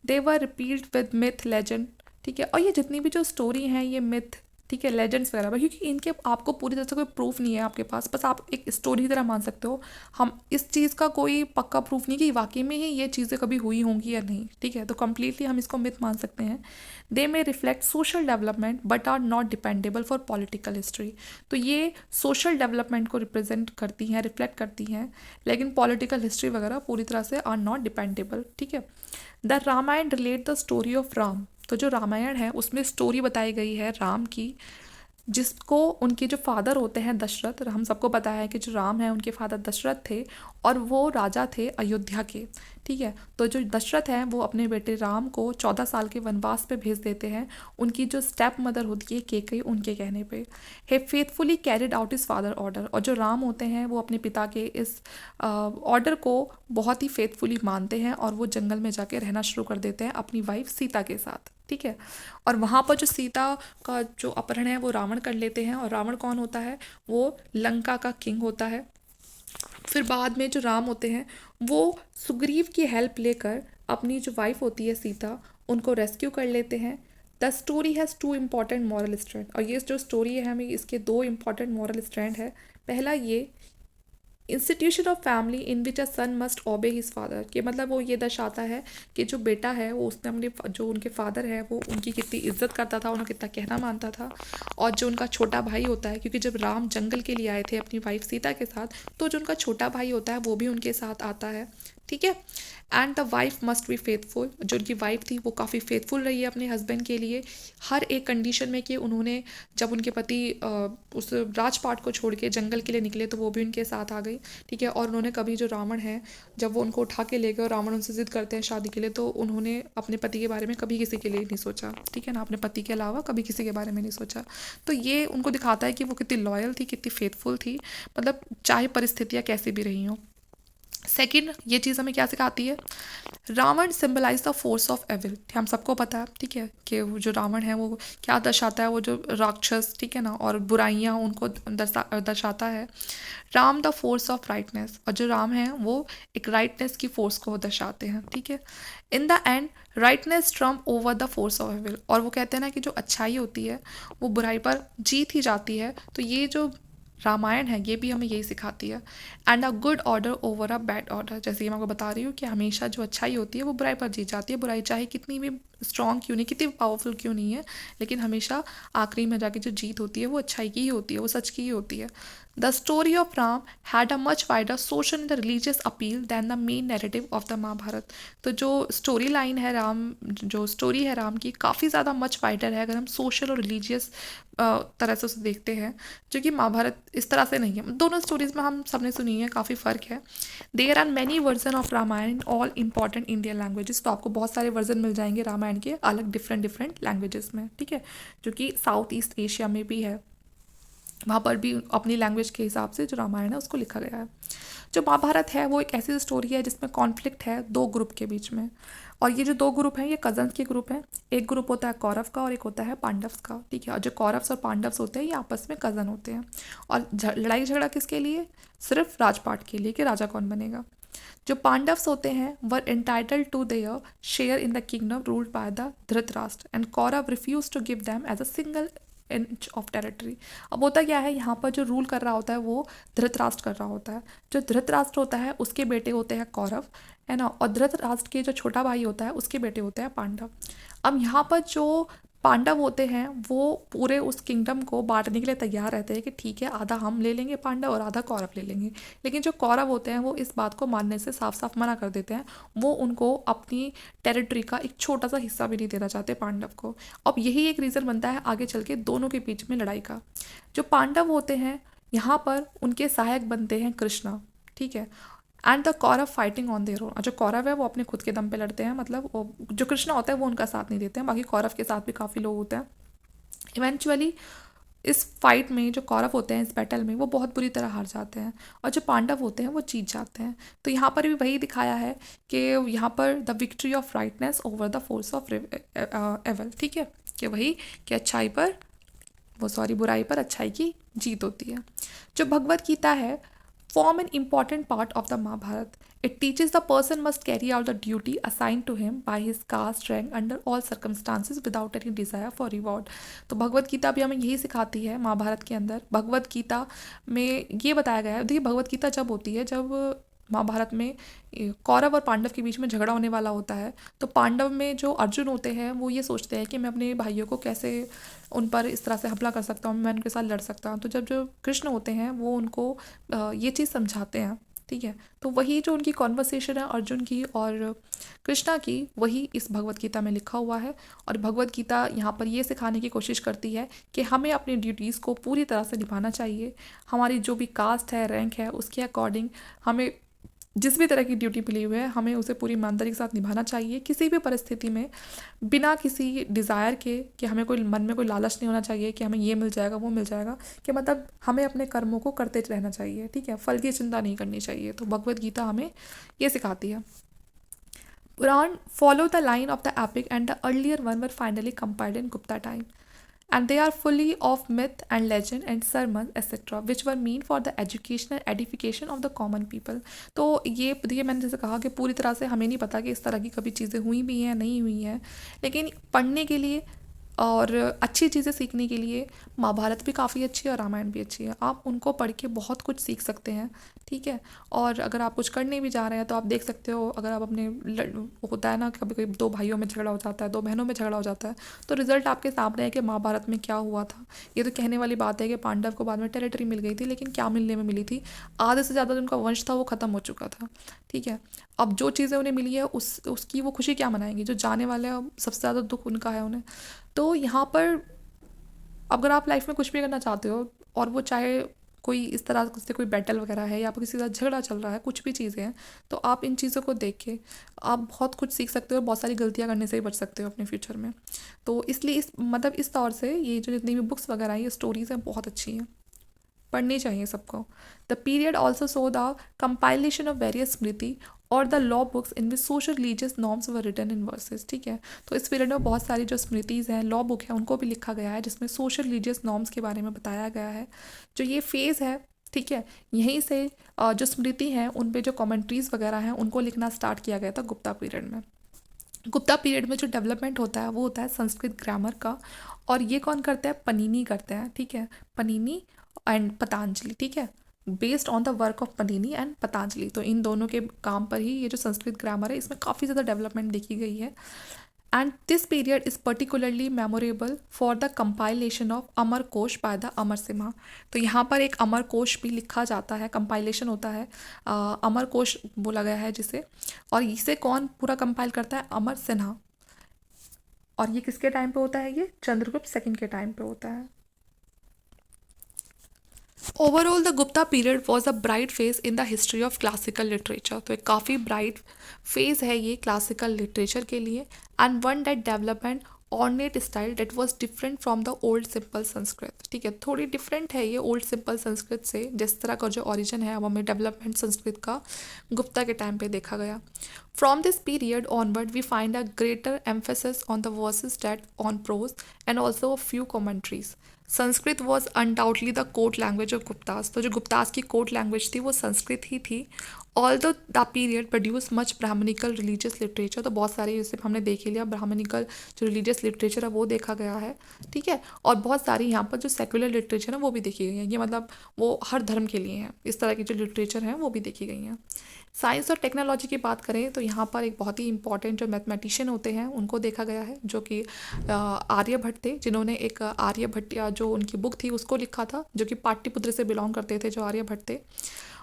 दे वर रिपील्ड विद मिथ लेजेंड, ठीक है, और ये जितनी भी जो स्टोरी हैं ये मिथ, ठीक है, लेजेंड्स वगैरह, क्योंकि इनके आपको पूरी तरह से कोई प्रूफ नहीं है आपके पास, बस आप एक स्टोरी की तरह मान सकते हो। हम इस चीज़ का कोई पक्का प्रूफ नहीं कि वाकई में ही ये चीज़ें कभी हुई होंगी या नहीं, ठीक है, तो कम्प्लीटली हम इसको मिथ मान सकते हैं। They may reflect social development but are not dependable for political history. तो ये सोशल डेवलपमेंट को रिप्रेजेंट करती हैं, रिफ्लेक्ट करती हैं, लेकिन पॉलिटिकल हिस्ट्री वगैरह पूरी तरह से आर नॉट डिपेंडेबल, ठीक है। The Ramayana relate the story of Ram. तो जो रामायण है उसमें स्टोरी बताई गई है राम की, जिसको उनके जो फादर होते हैं दशरथ, हम सबको पता है कि जो राम है उनके फादर दशरथ थे और वो राजा थे अयोध्या के, ठीक है। तो जो दशरथ हैं वो अपने बेटे राम को 14 साल के वनवास पे भेज देते हैं। उनकी जो स्टेप मदर होती है केकई, उनके कहने पे हे फेथफुली कैरिड आउट इस फादर ऑर्डर, और जो राम होते हैं वो अपने पिता के इस ऑर्डर को बहुत ही फेथफुली मानते हैं और वो जंगल में जाके रहना शुरू कर देते हैं अपनी वाइफ सीता के साथ, ठीक है। और वहाँ पर जो सीता का जो अपहरण है वो रावण कर लेते हैं, और रावण कौन होता है? वो लंका का किंग होता है। फिर बाद में जो राम होते हैं वो सुग्रीव की हेल्प लेकर अपनी जो वाइफ होती है सीता, उनको रेस्क्यू कर लेते हैं। The story has two important moral strand, और ये जो स्टोरी है हमें इसके दो इम्पॉर्टेंट मॉरल स्ट्रैंड है। पहला ये institution of family in which a son must obey his father, कि मतलब वो ये दर्शाता है कि जो बेटा है वो उसने अपने जो उनके फादर है वो उनकी कितनी इज्जत करता था, उन्हें कितना कहना मानता था। और जो उनका छोटा भाई होता है, क्योंकि जब राम जंगल के लिए आए थे अपनी वाइफ सीता के साथ, तो जो उनका छोटा भाई होता है वो भी उनके साथ आता है, ठीक है। And the wife must be faithful, जो उनकी वाइफ थी वो काफ़ी फेथफुल रही है अपने हस्बैंड के लिए हर एक कंडीशन में, कि उन्होंने जब उनके पति उस राजपाट को छोड़ के जंगल के लिए निकले तो वो भी उनके साथ आ गई, ठीक है। और उन्होंने कभी जो रावण है जब वो उनको उठा के ले गए और रावण उनसे जिद करते हैं शादी के लिए, तो उन्होंने अपने पति के बारे में कभी किसी के लिए नहीं सोचा, ठीक है ना, अपने पति के अलावा कभी किसी के बारे में नहीं सोचा। तो ये उनको दिखाता है कि वो कितनी लॉयल थी, कितनी फेथफुल थी, मतलब चाहे परिस्थितियाँ कैसी भी रही हों। सेकंड, ये चीज़ हमें क्या सिखाती है, Ravana symbolize the force of evil. हम सबको पता है, ठीक है, कि वो जो रावण है वो क्या दर्शाता है, वो जो राक्षस, ठीक है ना, और बुराइयाँ उनको दर्शाता है। Ram the force of rightness, और जो राम है वो एक राइटनेस की फोर्स को दर्शाते हैं, ठीक है। In the end righteousness trump over the force of evil, और वो कहते हैं ना कि जो अच्छाई होती है वो बुराई पर जीत ही जाती है। तो ये जो रामायण है ये भी हमें यही सिखाती है। And a good order over a bad order, जैसे कि मैं आपको बता रही हूँ कि हमेशा जो अच्छाई होती है वो बुराई पर जीत जाती है। बुराई चाहे कितनी भी स्ट्रॉन्ग क्यों नहीं, कितनी पावरफुल क्यों नहीं है, लेकिन हमेशा आखिरी में जाके जो जीत होती है वो अच्छाई की ही होती है, वो सच की ही होती है। The story of Ram had a much wider social and religious appeal than the main narrative of the Mahabharata. तो जो स्टोरी लाइन है राम, जो स्टोरी है राम की, काफ़ी ज़्यादा मच वाइडर है अगर हम सोशल और रिलीजियस तरह से उसे देखते हैं, जो कि महाभारत इस तरह से नहीं है। दोनों स्टोरीज में हम सबने सुनी है, काफ़ी फ़र्क है। There are many version of Ramayana in all important Indian languages. तो आपको बहुत सारे वर्जन मिल जाएंगे रामायण के अलग डिफरेंट डिफरेंट लैंग्वेजेस में, ठीक है, जो कि साउथ ईस्ट एशिया में भी है, वहाँ पर भी अपनी लैंग्वेज के हिसाब से जो रामायण है उसको लिखा गया है। जो महाभारत है वो एक ऐसी स्टोरी है जिसमें कॉन्फ्लिक्ट है दो ग्रुप के बीच में, और ये जो दो ग्रुप हैं ये कजन्स के ग्रुप हैं। एक ग्रुप होता है कौरव का और एक होता है पांडव्स का, ठीक है। और जो कौरव्स और पांडव्स होते हैं ये आपस में कज़न होते हैं, और लड़ाई झगड़ा किसके लिए, सिर्फ राजपाट के लिए कि राजा कौन बनेगा। जो पांडव्स होते हैं were entitled to their share in the kingdom ruled by the Dhritarashtra, and Kaurava refuse to give them as a single inch of territory. अब होता क्या है, यहाँ पर जो रूल कर रहा होता है वो धृतराष्ट्र कर रहा होता है। जो धृतराष्ट्र होता है उसके बेटे होते हैं कौरव, है ना, और धृतराष्ट्र के जो छोटा भाई होता है उसके बेटे होते हैं पांडव। अब यहाँ पर जो पांडव होते हैं वो पूरे उस किंगडम को बांटने के लिए तैयार रहते हैं कि ठीक है आधा हम ले लेंगे पांडव और आधा कौरव ले लेंगे। लेकिन जो कौरव होते हैं वो इस बात को मानने से साफ साफ मना कर देते हैं, वो उनको अपनी टेरिटरी का एक छोटा सा हिस्सा भी नहीं देना चाहते पांडव को। अब यही एक रीज़न बनता है आगे चल के दोनों के बीच में लड़ाई का। जो पांडव होते हैं यहाँ पर उनके सहायक बनते हैं कृष्णा, ठीक है, and the Kaurava fighting on their own. और जो कौरव है वो अपने खुद के दम पे लड़ते हैं, मतलब जो कृष्णा होता है वो उनका साथ नहीं देते हैं, बाकी कौरव के साथ भी काफ़ी लोग होते हैं। इवेंचुअली इस फाइट में जो कौरव होते हैं, इस बैटल में, वो बहुत बुरी तरह हार जाते हैं, और जो पांडव होते हैं वो जीत जाते हैं। तो यहाँ पर भी वही दिखाया है कि यहाँ पर the victory of rightness over the force of evil, ठीक है, कि वही कि अच्छाई पर बुराई पर अच्छाई की जीत होती है। जो भगवत गीता है form an important part of the Mahabharata. It teaches the person must carry out the duty assigned to him by his caste rank under all circumstances without any desire for reward. तो भगवत गीता भी हमें यही सिखाती है। महाभारत के अंदर भगवत गीता में ये बताया गया है, देखिए भगवत गीता जब होती है, जब महाभारत में कौरव और पांडव के बीच में झगड़ा होने वाला होता है, तो पांडव में जो अर्जुन होते हैं वो ये सोचते हैं कि मैं अपने भाइयों को कैसे उन पर इस तरह से हमला कर सकता हूँ, मैं उनके साथ लड़ सकता हूँ। तो जब जो कृष्ण होते हैं वो उनको ये चीज़ समझाते हैं, ठीक है। तो वही जो उनकी कॉन्वर्सेशन है अर्जुन की और कृष्णा की, वही इस भगवत गीता में लिखा हुआ है। और भगवत गीता यहाँ पर ये सिखाने की कोशिश करती है कि हमें अपनी ड्यूटीज़ को पूरी तरह से निभाना चाहिए। हमारी जो भी कास्ट है, रैंक है, उसके अकॉर्डिंग हमें जिस भी तरह की ड्यूटी मिली हुई है हमें उसे पूरी ईमानदारी के साथ निभाना चाहिए, किसी भी परिस्थिति में, बिना किसी डिज़ायर के कि हमें कोई मन में कोई लालच नहीं होना चाहिए कि हमें ये मिल जाएगा वो मिल जाएगा, कि मतलब हमें अपने कर्मों को करते रहना चाहिए, ठीक है, फल की चिंता नहीं करनी चाहिए। तो भगवत गीता हमें ये सिखाती है। Purana follow the line of the epic and the earlier one were finally compiled in Gupta time, and they are fully of myth and legend and sermons etc which were meant for the educational edification of the common people। तो ये देखिए मैंने जैसे कहा कि पूरी तरह से हमें नहीं पता कि इस तरह की कभी चीज़ें हुई भी हैं नहीं हुई हैं, लेकिन पढ़ने के लिए और अच्छी चीज़ें सीखने के लिए महाभारत भी काफ़ी अच्छी है और रामायण भी अच्छी है। आप उनको पढ़ के बहुत कुछ सीख सकते हैं, ठीक है। और अगर आप कुछ करने भी जा रहे हैं तो आप देख सकते हो, अगर आप अपने होता है ना कभी कभी दो भाइयों में झगड़ा हो जाता है, दो बहनों में झगड़ा हो जाता है, तो रिजल्ट आपके सामने है कि महाभारत में क्या हुआ था। ये तो कहने वाली बात है कि पांडव को बाद में टेरिटरी मिल गई थी, लेकिन क्या मिलने में मिली थी, आधे से ज़्यादा जो उनका वंश था वो ख़त्म हो चुका था, ठीक है। अब जो चीज़ें उन्हें मिली है उसकी वो खुशी क्या मनाएंगी, जो जाने वाले हैं सबसे ज़्यादा दुख उनका है उन्हें। तो यहाँ पर अगर आप लाइफ में कुछ भी करना चाहते हो, और वो चाहे कोई इस तरह से कोई बैटल वगैरह है या फिर किसी के साथ झगड़ा चल रहा है, कुछ भी चीज़ें हैं, तो आप इन चीज़ों को देख के आप बहुत कुछ सीख सकते हो, बहुत सारी गलतियाँ करने से ही बच सकते हो अपने फ्यूचर में। तो इसलिए इस तौर से ये जो जितनी भी बुक्स वगैरह हैं, ये स्टोरीज़ हैं, बहुत अच्छी हैं। पढ़नी चाहिए सबको। The period also saw the compilation of various smriti और the law books in which social religious norms were written in verses. ठीक है, तो इस पीरियड में बहुत सारी जो स्मृतिज़ हैं, लॉ बुक है, उनको भी लिखा गया है जिसमें सोशल रिलीजियस नॉर्म्स के बारे में बताया गया है। जो ये फेज़ है, ठीक है, यहीं से जो स्मृति हैं उन पे जो कमेंट्रीज़ वगैरह हैं उनको लिखना स्टार्ट किया गया था गुप्ता पीरियड में। गुप्ता पीरियड में जो डेवलपमेंट होता है वो होता है संस्कृत ग्रामर का, और ये कौन करते हैं? पनीनी करते हैं। ठीक है, पनीनी एंड पतंजलि। ठीक है, based on the work of Panini and Patanjali, तो इन दोनों के काम पर ही ये जो संस्कृत ग्रामर है इसमें काफ़ी ज़्यादा डेवलपमेंट देखी गई है। And this period is particularly memorable for the compilation of Amar Kosh by the अमर सिम्हा। तो यहाँ पर एक अमर कोश भी लिखा जाता है, कंपाइलेशन होता है, अमर कोश बोला गया है जिसे, और इसे कौन पूरा कंपाइल करता है? अमर सिन्हा। और ये किसके टाइम पे होता है? ये चंद्रगुप्त सेकंड के टाइम पे होता है। Overall the Gupta period was a bright phase in the history of classical literature. तो एक काफ़ी ब्राइट फेज है ये क्लासिकल लिटरेचर के लिए, and one that development ornate style that was different from the old simple Sanskrit. ठीक है, थोड़ी डिफरेंट है ये ओल्ड सिंपल संस्कृत से, जिस तरह का जो ओरिजिन है अब हमें डेवलपमेंट संस्कृत का गुप्ता के टाइम पे देखा गया। From this period onward we find a greater emphasis on the verses than on prose and also a few commentaries. Sanskrit was undoubtedly the court language of Guptas. तो जो गुप्तास की कोर्ट लैंग्वेज थी वो संस्कृत ही थी। All the period produce much brahmanical religious literature. तो बहुत सारी, जैसे हमने देख ही लिया, ब्राह्मणिकल जो रिलीजियस लिटरेचर है वो देखा गया है। ठीक है, और बहुत सारी यहाँ पर जो सेकुलर लिटरेचर है वो भी देखी गई है। ये मतलब वो हर धर्म के लिए हैं, इस तरह की जो लिटरेचर हैं वो भी देखी गई हैं। साइंस और टेक्नोलॉजी की बात करें तो यहाँ पर एक बहुत ही इंपॉर्टेंट जो मैथमेटिशियन होते हैं उनको देखा गया है, जो कि आर्यभट्ट थे, जिन्होंने एक आर्यभट्ट या जो उनकी बुक थी उसको लिखा था, जो कि पाटलिपुत्र से बिलोंग करते थे जो आर्यभट्ट थे।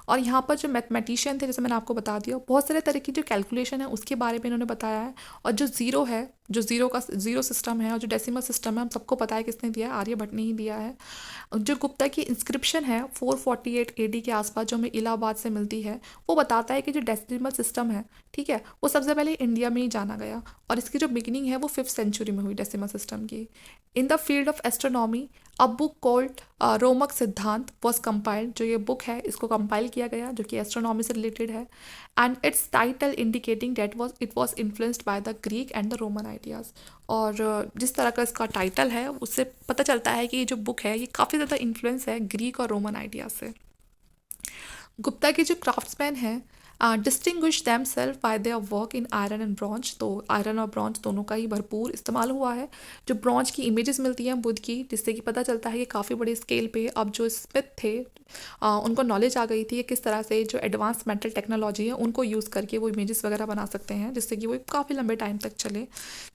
और यहाँ पर जो मैथमेटिशियन थे, जैसे मैंने आपको बता दिया, बहुत सारे तरह की जो कैलकुलेशन है उसके बारे में इन्होंने बताया है। और जो ज़ीरो है, जो ज़ीरो सिस्टम है, और जो डेसिमल सिस्टम है, हम सबको पता है किसने दिया है? आर्यभट्ट ने ही दिया है। जो गुप्ता की इंस्क्रिप्शन है 448 एडी के आसपास जो हमें इलाहाबाद से मिलती है, वो बताता है कि जो डेसिमल सिस्टम है, ठीक है, वो सबसे पहले इंडिया में ही जाना गया, और इसकी जो बिगिनिंग है वो 5th सेंचुरी में हुई डेसिमल सिस्टम की। In the field of astronomy a book called Romak Siddhanta was compiled. जो ये बुक है इसको कंपाइल किया गया, जो कि एस्ट्रोनॉमी से रिलेटेड है, and its title indicating that was it was influenced by the Greek and the Roman ideas. और जिस तरह का इसका टाइटल है उससे पता चलता है कि ये जो बुक है ये काफ़ी ज़्यादा इन्फ्लुएंस है ग्रीक और रोमन आइडियाज से। गुप्ता के जो क्राफ्ट्समैन हैं distinguish them self bye their work in iron and bronze. तो आयरन और ब्रॉन्ज दोनों का ही भरपूर इस्तेमाल हुआ है। जो ब्रॉन्ज की इमेजेस मिलती हैं बुद्ध की, जिससे कि पता चलता है कि काफ़ी बड़े स्केल पे अब जो स्मिथ थे उनको नॉलेज आ गई थी कि किस तरह से जो एडवांस मेटल टेक्नोलॉजी है उनको यूज़ करके वो इमेजेस वगैरह बना सकते हैं, जिससे कि वो काफ़ी लंबे टाइम तक चले,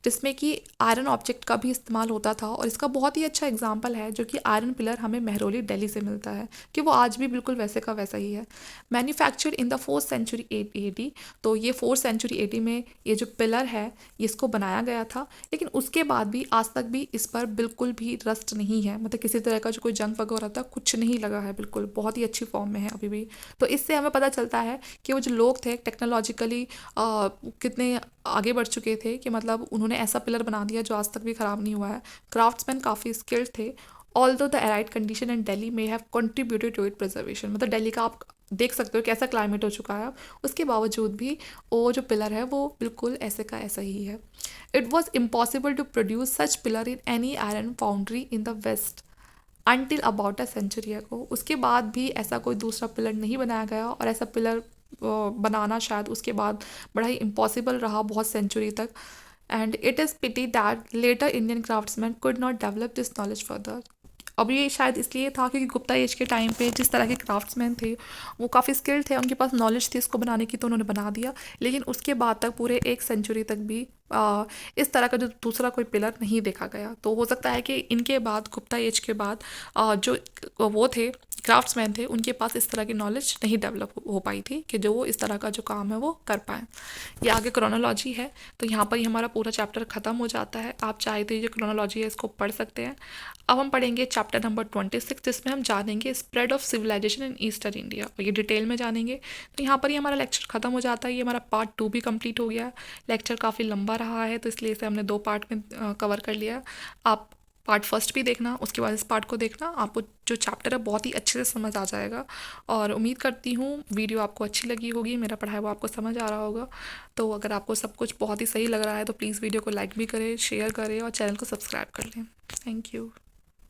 जिसमें कि आयरन ऑब्जेक्ट का भी इस्तेमाल होता था। और इसका बहुत ही अच्छा एग्जाम्पल है जो कि आयरन पिलर हमें मेहरौली दिल्ली से मिलता है, कि वो आज भी बिल्कुल वैसे का वैसा ही है। Manufactured in the 4th century AD। तो ये 4th सेंचुरी AD में ये जो पिलर है ये इसको बनाया गया था, लेकिन उसके बाद भी आज तक भी इस पर बिल्कुल भी रस्ट नहीं है, मतलब किसी तरह का जो कोई जंग वगैरह था कुछ नहीं लगा है, बिल्कुल बहुत ही अच्छी फॉर्म में है अभी भी। तो इससे हमें पता चलता है कि वो जो लोग थे टेक्नोलॉजिकली कितने आगे बढ़ चुके थे, कि मतलब उन्होंने ऐसा पिलर बना दिया जो आज तक भी ख़राब नहीं हुआ है। क्राफ्ट्समैन काफ़ी स्किल्ड थे। Although the arid condition in Delhi में have contributed to it preservation. मतलब दिल्ली का आप देख सकते हो कैसा क्लाइमेट हो चुका है, उसके बावजूद भी वो जो पिलर है वो बिल्कुल ऐसे का ऐसा ही है। It was impossible to produce such pillar in any iron foundry in the west until about a century ago. उसके बाद भी ऐसा कोई दूसरा पिलर नहीं बनाया गया, और ऐसा पिलर बनाना शायद उसके बाद बड़ा ही इम्पॉसिबल रहा बहुत सेंचुरी तक। And it is pity that later Indian craftsman could not develop this knowledge further. अब ये शायद इसलिए था क्योंकि गुप्ता एज के टाइम पे जिस तरह के क्राफ्ट्समैन थे वो काफ़ी स्किल्ड थे, उनके पास नॉलेज थी इसको बनाने की, तो उन्होंने बना दिया, लेकिन उसके बाद तक पूरे 1 सेंचुरी तक भी इस तरह का जो दूसरा कोई पिलर नहीं देखा गया। तो हो सकता है कि इनके बाद गुप्ता एज के बाद जो वो थे क्राफ्ट्समैन थे उनके पास इस तरह की नॉलेज नहीं डेवलप हो पाई थी कि जो वो इस तरह का जो काम है वो कर पाएँ। ये आगे क्रोनोलॉजी है, तो यहाँ पर ही हमारा पूरा चैप्टर ख़त्म हो जाता है। आप चाहे तो ये क्रोनोलॉजी है इसको पढ़ सकते हैं। अब हम पढ़ेंगे चैप्टर नंबर 26, जिसमें हम जानेंगे spread of civilization in eastern India, और ये डिटेल में जानेंगे। तो यहाँ पर ही हमारा लेक्चर ख़त्म हो जाता है। ये हमारा पार्ट 2 भी कंप्लीट हो गया। लेक्चर काफ़ी लंबा रहा है तो इसलिए इसे हमने 2 पार्ट में कवर कर लिया। आप पार्ट फर्स्ट भी देखना, उसके बाद इस पार्ट को देखना, आपको जो चैप्टर है बहुत ही अच्छे से समझ आ जाएगा। और उम्मीद करती हूँ वीडियो आपको अच्छी लगी होगी, मेरा पढ़ाया वो आपको समझ आ रहा होगा। तो अगर आपको सब कुछ बहुत ही सही लग रहा है तो प्लीज़ वीडियो को लाइक भी करें, शेयर करें और चैनल को सब्सक्राइब कर लें। Thank you.